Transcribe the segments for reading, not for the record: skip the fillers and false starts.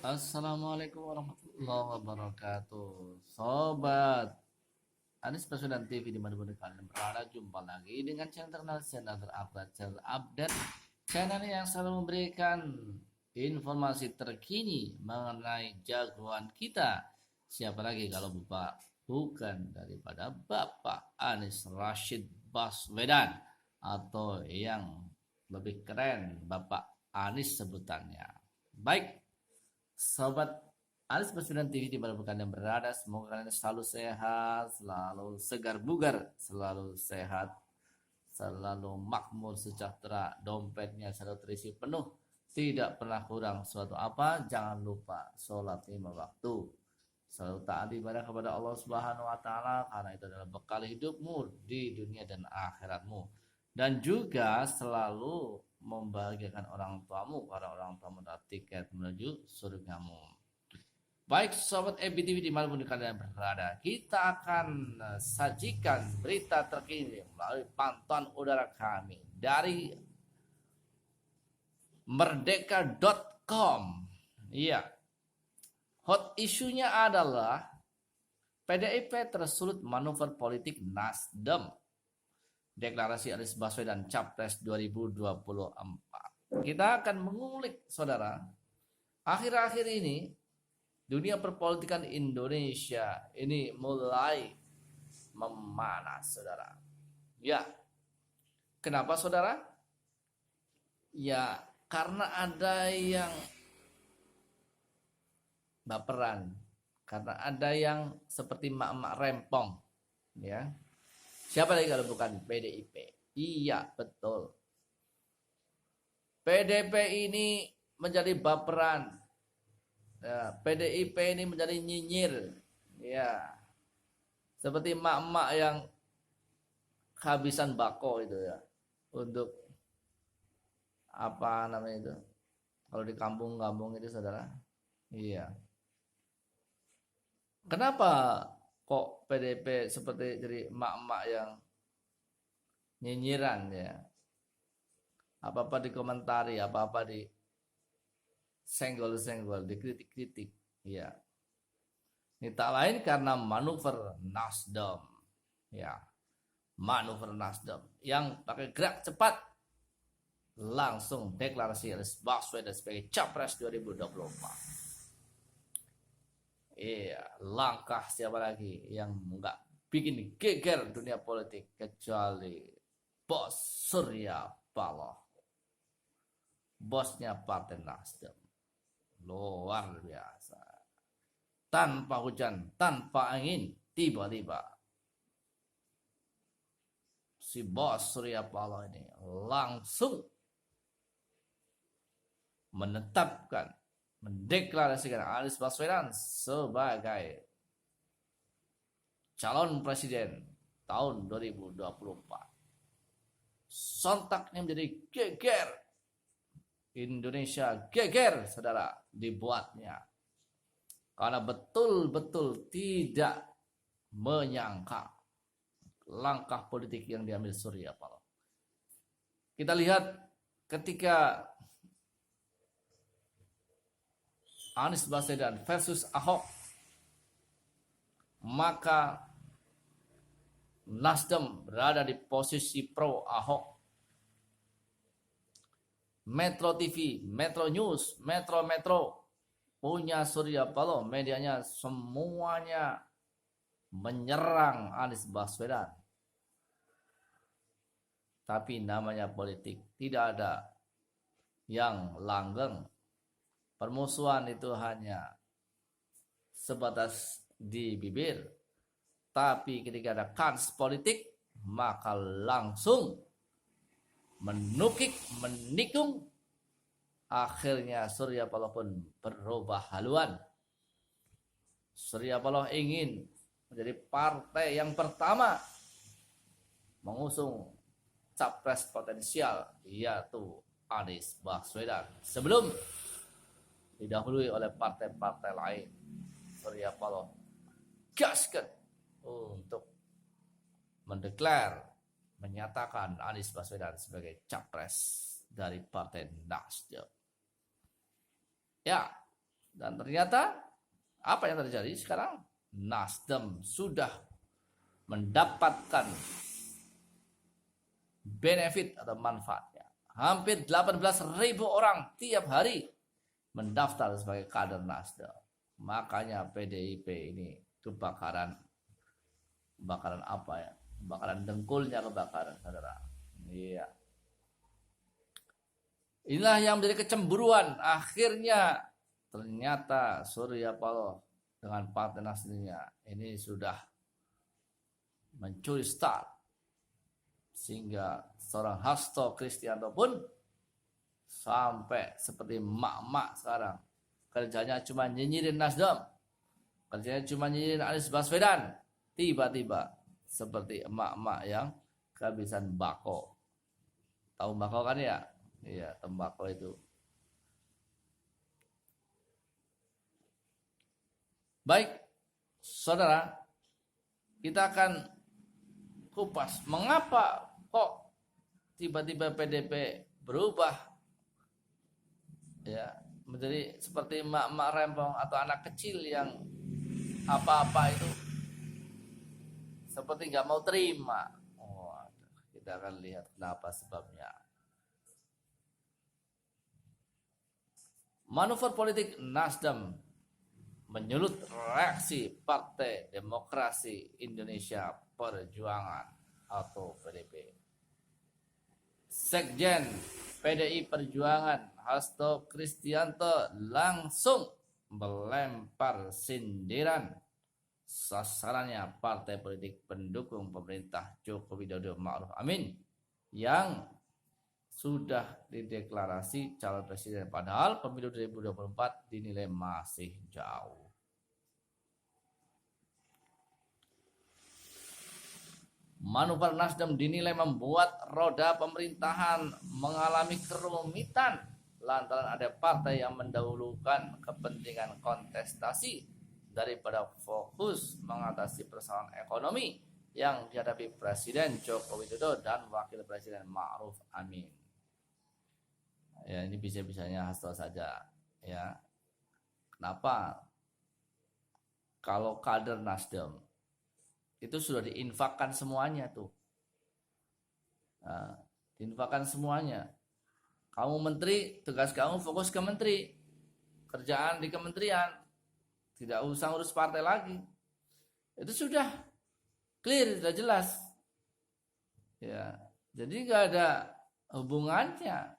Assalamualaikum warahmatullahi wabarakatuh. Sobat Anies Baswedan TV dimanapun kalian berada, jumpa lagi dengan channel terkenal, channel terupdate, channel update, channel yang selalu memberikan informasi terkini mengenai jagoan kita. Siapa lagi kalau bukan daripada Bapak Anies Rashid Baswedan, atau yang lebih keren Bapak Anies sebutannya. Baik, Sobat Anies Baswedan TV di mana kalian berada, semoga kalian selalu sehat, selalu segar bugar, selalu sehat, selalu makmur sejahtera, dompetnya selalu terisi penuh, tidak pernah kurang suatu apa. Jangan lupa sholat 5 waktu, selalu taat ibadah kepada Allah Subhanahu wa taala, karena itu adalah bekal hidupmu di dunia dan akhiratmu. Dan juga selalu membahagiakan orang tuamu, karena orang tuamu adalah tiket menuju surgamu. Baik Sobat EBTV dimanapun kalian berada, kita akan sajikan berita terkini melalui pantauan udara kami dari merdeka.com. Iya, hot isunya adalah PDIP tersulut manuver politik Nasdem, deklarasi Anies Baswedan Capres 2024. Kita akan mengulik, saudara, akhir-akhir ini dunia perpolitikan Indonesia ini mulai memanas, saudara. Ya, kenapa, saudara? Ya, karena ada yang baperan, karena ada yang seperti mak-mak rempong, ya. Siapa lagi kalau bukan PDIP? Iya, betul. PDIP ini menjadi baperan. Ya, PDIP ini menjadi nyinyir. Ya. Seperti mak-mak yang kehabisan bako itu ya. Untuk apa namanya itu? Kalau di kampung-kampung itu, saudara. Iya. Kenapa kok PDIP seperti jadi emak-emak yang nyinyiran ya? Apa-apa dikomentari, apa-apa di senggol-senggol, dikritik-kritik. Ya. Ini tak lain karena manuver Nasdem. Ya. Manuver Nasdem yang pakai gerak cepat langsung deklarasi Anies Baswedan sebagai Capres 2024. Iya, langkah siapa lagi yang nggak bikin geger dunia politik kecuali Bos Surya Paloh, bosnya Partai Nasdem. Luar biasa. Tanpa hujan, tanpa angin, tiba-tiba si Bos Surya Paloh ini langsung menetapkan, mendeklarasikan Anies Baswedan sebagai calon presiden tahun 2024. Sontaknya menjadi geger. Indonesia geger, saudara, dibuatnya. Karena betul-betul tidak menyangka langkah politik yang diambil Surya Paloh. Kita lihat ketika Anies Baswedan versus Ahok, maka Nasdem berada di posisi pro Ahok. Metro TV, Metro News, Metro punya Surya Paloh, medianya semuanya menyerang Anies Baswedan. Tapi namanya politik, tidak ada yang langgeng. Permusuhan itu hanya sebatas di bibir. Tapi ketika ada kans politik, maka langsung menukik, menikung. Akhirnya Surya Paloh pun berubah haluan. Surya Paloh ingin menjadi partai yang pertama mengusung capres potensial, yaitu Anies Baswedan, sebelum didahului oleh partai-partai lain. Surya Paloh gaskan untuk mendeklar, menyatakan Anies Baswedan sebagai capres dari Partai Nasdem. Ya, Dan ternyata apa yang terjadi sekarang? Nasdem sudah mendapatkan benefit atau manfaatnya. Hampir 18.000 orang tiap hari mendaftar sebagai kader Nasdem. Makanya PDIP ini kebakaran apa ya? Kebakaran dengkulnya kebakaran, saudara. Iya. Inilah yang menjadi kecemburuan. Akhirnya ternyata Surya Paloh dengan Partai Nasdemnya ini sudah mencuri start, sehingga seorang Hasto Kristianto pun sampai seperti emak-emak sekarang kerjanya cuma nyinyirin Nasdem, kerjanya cuma nyinyirin Anies Baswedan, tiba-tiba seperti emak-emak yang kehabisan bako. Tahu bako kan ya? Iya, tembakau itu. Baik, saudara, kita akan kupas mengapa kok tiba-tiba PDP berubah ya menjadi seperti emak-emak rempong atau anak kecil yang apa-apa itu seperti nggak mau terima. Kita akan lihat kenapa sebabnya. Manuver politik Nasdem menyulut reaksi Partai Demokrasi Indonesia Perjuangan atau PDP. Sekjen PDI Perjuangan Hasto Kristianto langsung melempar sindiran sasarannya partai politik pendukung pemerintah Joko Widodo Ma'ruf Amin yang sudah dideklarasi calon presiden, padahal pemilu 2024 dinilai masih jauh. Manuver Nasdem dinilai membuat roda pemerintahan mengalami kerumitan lantaran ada partai yang mendahulukan kepentingan kontestasi daripada fokus mengatasi persoalan ekonomi yang dihadapi Presiden Joko Widodo dan Wakil Presiden Ma'ruf Amin. Ya, ini bisa-bisanya Hasto saja ya. Kenapa? Kalau kader Nasdem itu sudah diinfakkan semuanya tuh. Nah, diinfakkan semuanya. Kamu menteri, tugas kamu fokus ke menteri. Kerjaan di kementerian. Tidak usah ngurus partai lagi. Itu sudah clear, sudah jelas. Ya, jadi nggak ada hubungannya.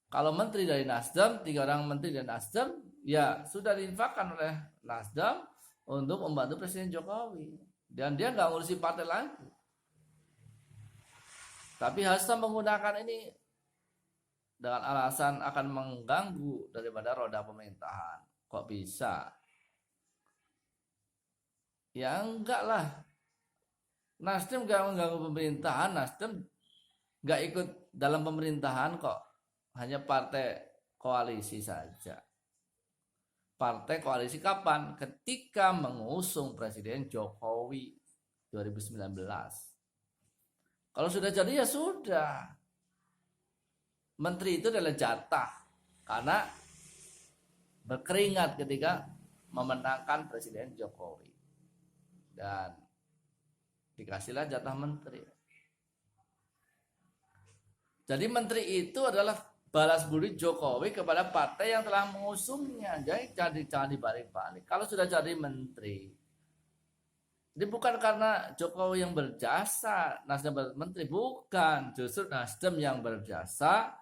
Kalau menteri dari Nasdem, 3 orang menteri dari Nasdem, ya sudah diinfakkan oleh Nasdem untuk membantu Presiden Jokowi. Dan dia nggak ngurusi partai lagi. Tapi Hasto menggunakan ini dengan alasan akan mengganggu daripada roda pemerintahan. Kok bisa? Ya enggak lah. Nasdem nggak mengganggu pemerintahan, Nasdem nggak ikut dalam pemerintahan kok. Hanya partai koalisi saja. Partai koalisi kapan? Ketika mengusung Presiden Jokowi 2019. Kalau sudah jadi ya sudah. Menteri itu adalah jatah. Karena berkeringat ketika memenangkan Presiden Jokowi. Dan dikasihlah jatah menteri. Jadi menteri itu adalah balas budi Jokowi kepada partai yang telah mengusungnya. Jadi jangan dibalik-balik. Kalau sudah jadi menteri, ini bukan karena Jokowi yang berjasa, Nasdem menteri, bukan. Justru Nasdem yang berjasa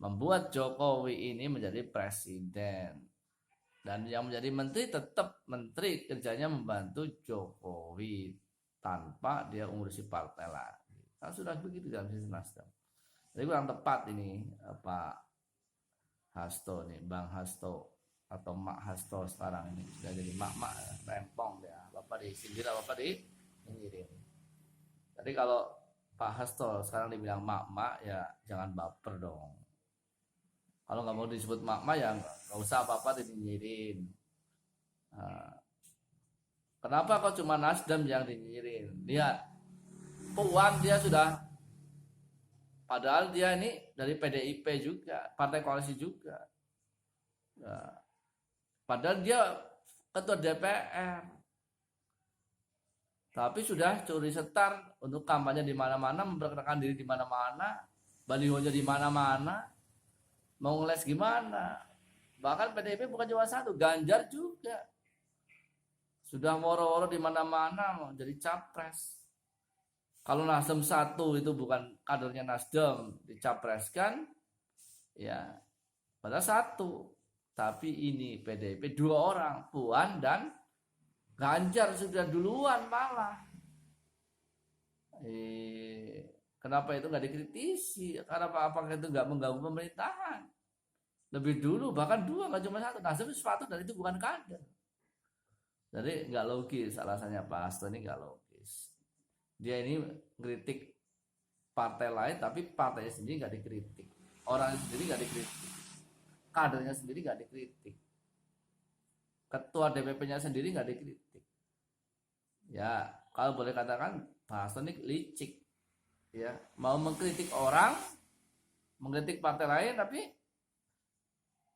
membuat Jokowi ini menjadi presiden. Dan yang menjadi menteri tetap menteri, kerjanya membantu Jokowi tanpa dia ngurusi partai lagi. Kan sudah begitu dalam sisi Nasdem. Jadi kurang tepat ini Pak Hasto nih, Bang Hasto atau Mak Hasto sekarang ini sudah jadi mak-mak rempong ya. Bapak disindir, Bapak disindirin. Jadi kalau Pak Hasto sekarang dibilang mak-mak ya jangan baper dong. Kalau nggak mau disebut mak-mak ya nggak usah apa-apa disindirin. Nah, kenapa kok cuma Nasdem yang disindirin? Lihat, uang dia sudah. Padahal dia ini dari PDIP juga, partai koalisi juga. Nah, Padahal dia ketua DPR. Tapi sudah curi setar untuk kampanye di mana-mana, memperkenalkan diri di mana-mana, balihonya di mana-mana, mau ngeles gimana. Bahkan PDIP bukan cuma satu, Ganjar juga. Sudah moro-moro di mana-mana mau jadi capres. Kalau Nasdem satu itu bukan kadernya Nasdem dicapreskan, ya pada satu. Tapi ini PDIP 2 orang, Puan dan Ganjar sudah duluan malah. Kenapa itu nggak dikritisi? Karena apakah itu nggak mengganggu pemerintahan? Lebih dulu, bahkan 2, nggak cuma satu. Nasdem sepatu dan itu bukan kader. Jadi nggak logis alasannya Pak Hasto ini nggak logis. Dia ini kritik partai lain, tapi partainya sendiri nggak dikritik. Orangnya sendiri nggak dikritik. Kadernya sendiri nggak dikritik. Ketua DPP-nya sendiri nggak dikritik. Ya, kalau boleh katakan Pak Hasto ini licik. Ya, mau mengkritik orang, mengkritik partai lain, tapi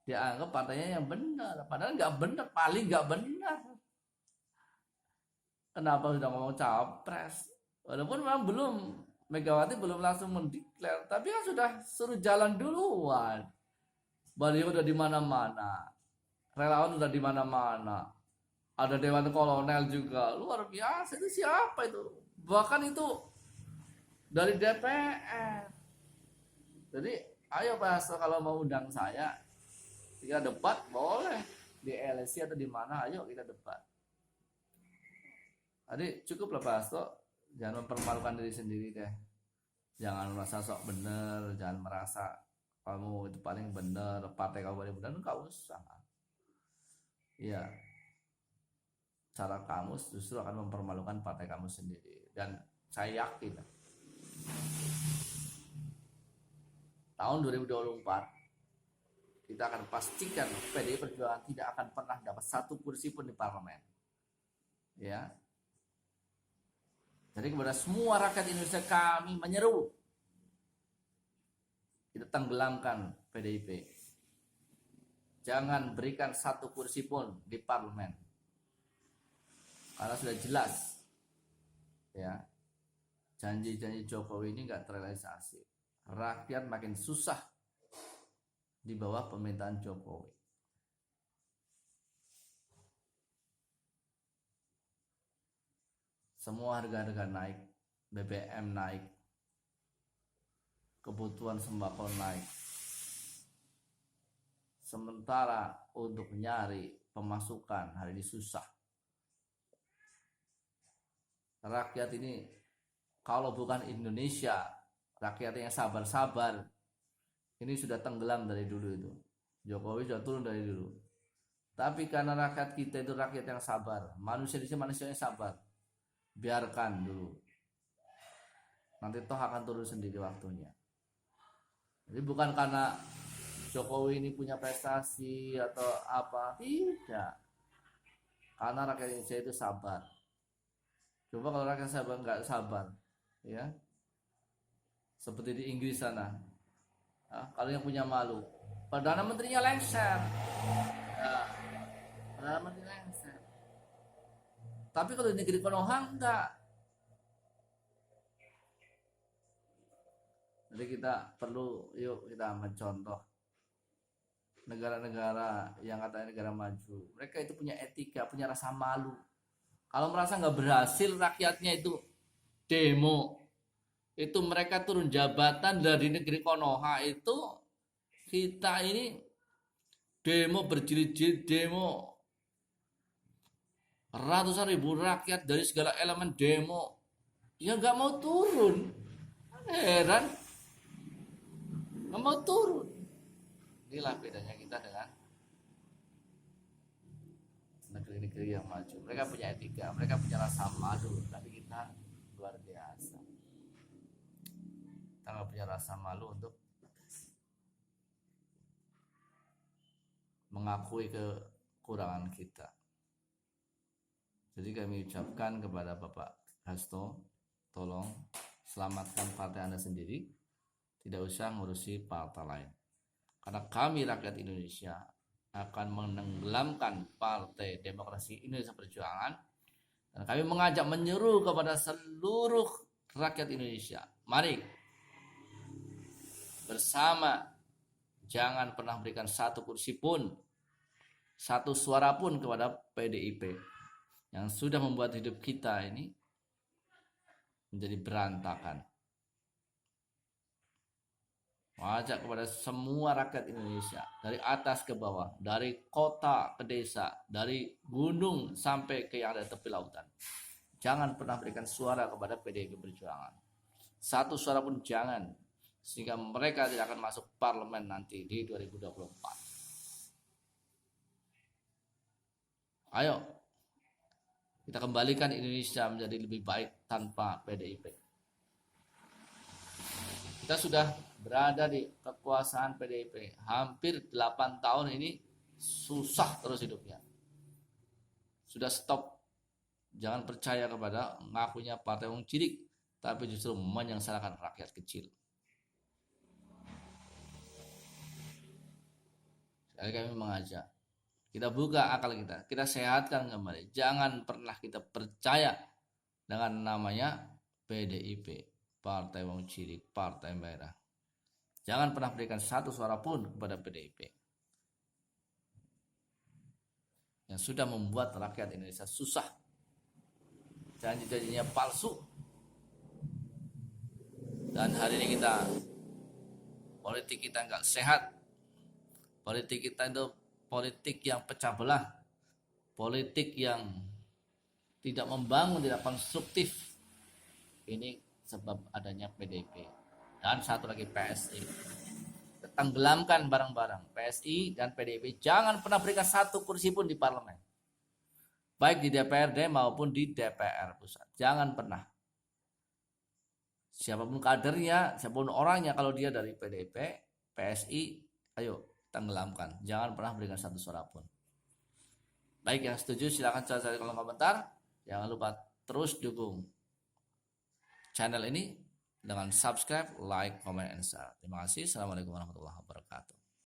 dia anggap partainya yang benar. Padahal nggak benar, paling nggak benar. Kenapa sudah ngomong capres? Walaupun memang belum, Megawati belum langsung mendeklar, tapi kan sudah suruh jalan duluan. Baliho udah di mana-mana, relawan udah di mana-mana, ada Dewan Kolonel juga, luar biasa. Itu siapa itu? Bahkan itu dari DPR. Jadi ayo Pak Hasto kalau mau undang saya, kita debat boleh di LSI atau di mana, ayo kita debat. Jadi cukup lah Pak Hasto, jangan mempermalukan diri sendiri deh. Jangan merasa sok bener, jangan merasa kamu itu paling bener, partai kamu paling bener, enggak usah. Iya, cara kamu justru akan mempermalukan partai kamu sendiri. Dan saya yakin tahun 2024 kita akan pastikan PDI Perjuangan tidak akan pernah dapat 1 kursi pun di parlemen. Ya. Jadi kepada semua rakyat Indonesia kami menyeru, kita tenggelamkan PDIP. Jangan berikan 1 kursi pun di parlemen. Karena sudah jelas, ya, janji-janji Jokowi ini nggak terrealisasi. Rakyat makin susah di bawah pemerintahan Jokowi. Semua harga-harga naik, BBM naik, kebutuhan sembako naik. Sementara untuk nyari pemasukan hari ini susah. Rakyat ini kalau bukan Indonesia, rakyat yang sabar-sabar, ini sudah tenggelam dari dulu itu. Jokowi sudah turun dari dulu. Tapi karena rakyat kita itu rakyat yang sabar, manusia di sini manusia yang sabar, biarkan dulu. Nanti toh akan turun sendiri waktunya. Jadi bukan karena Jokowi ini punya prestasi atau apa, tidak. Karena rakyat Indonesia itu sabar. Coba kalau rakyat sabar nggak sabar, ya, seperti di Inggris sana. Nah, kalau yang punya malu, Perdana Menterinya lengser. Ya, Perdana Menteri lengser. Tapi kalau di negeri Konoha enggak. Jadi kita perlu, yuk kita mencontoh negara-negara yang katanya negara maju. Mereka itu punya etika, punya rasa malu. Kalau merasa nggak berhasil rakyatnya itu demo, itu mereka turun jabatan dari negeri Konoha itu, kita ini demo berjilid-jilid, demo ratusan ribu rakyat dari segala elemen demo, ya nggak mau turun, heran, nggak mau turun. Inilah bedanya kita dengan negeri-negeri yang maju. Mereka punya etika, mereka punya rasa malu, tapi kita luar biasa. Kita nggak punya rasa malu untuk mengakui kekurangan kita. Jadi kami ucapkan kepada Bapak Hasto, tolong selamatkan partai Anda sendiri, tidak usah ngurusi partai lain. Karena kami rakyat Indonesia akan menenggelamkan Partai Demokrasi Indonesia Perjuangan. Dan kami mengajak menyeru kepada seluruh rakyat Indonesia, mari bersama, jangan pernah berikan satu kursi pun, satu suara pun kepada PDIP yang sudah membuat hidup kita ini menjadi berantakan. Mengajak kepada semua rakyat Indonesia, dari atas ke bawah, dari kota ke desa, dari gunung sampai ke yang ada tepi lautan. Jangan pernah berikan suara kepada PDIP Perjuangan. Satu suara pun jangan, sehingga mereka tidak akan masuk parlemen nanti di 2024. Ayo, kita kembalikan Indonesia menjadi lebih baik tanpa PDIP. Kita sudah berada di kekuasaan PDIP hampir 8 tahun ini, susah terus hidupnya. Sudah stop. Jangan percaya kepada ngakunya partai wong cilik, tapi justru menyengsarakan rakyat kecil. Sekali kami mengajak, kita buka akal kita sehatkan kembali. Jangan pernah kita percaya dengan namanya PDIP, Partai Wong Cilik, Partai Merah. Jangan pernah berikan satu suara pun kepada PDIP yang sudah membuat rakyat Indonesia susah. Janji-janjinya palsu. Dan hari ini politik kita nggak sehat. Politik kita itu politik yang pecah belah. Politik yang tidak membangun, tidak konstruktif. Ini sebab adanya PDIP. Dan satu lagi PSI. Tenggelamkan bareng-bareng PSI dan PDIP. Jangan pernah berikan satu kursi pun di parlemen, baik di DPRD maupun di DPR pusat. Jangan pernah. Siapapun kadernya, siapapun orangnya, kalau dia dari PDIP, PSI, ayo tenggelamkan. Jangan pernah berikan satu suara pun. Baik, yang setuju silakan cari kolom komentar. Jangan lupa terus dukung channel ini dengan subscribe, like, comment, and share. Terima kasih. Assalamualaikum warahmatullahi wabarakatuh.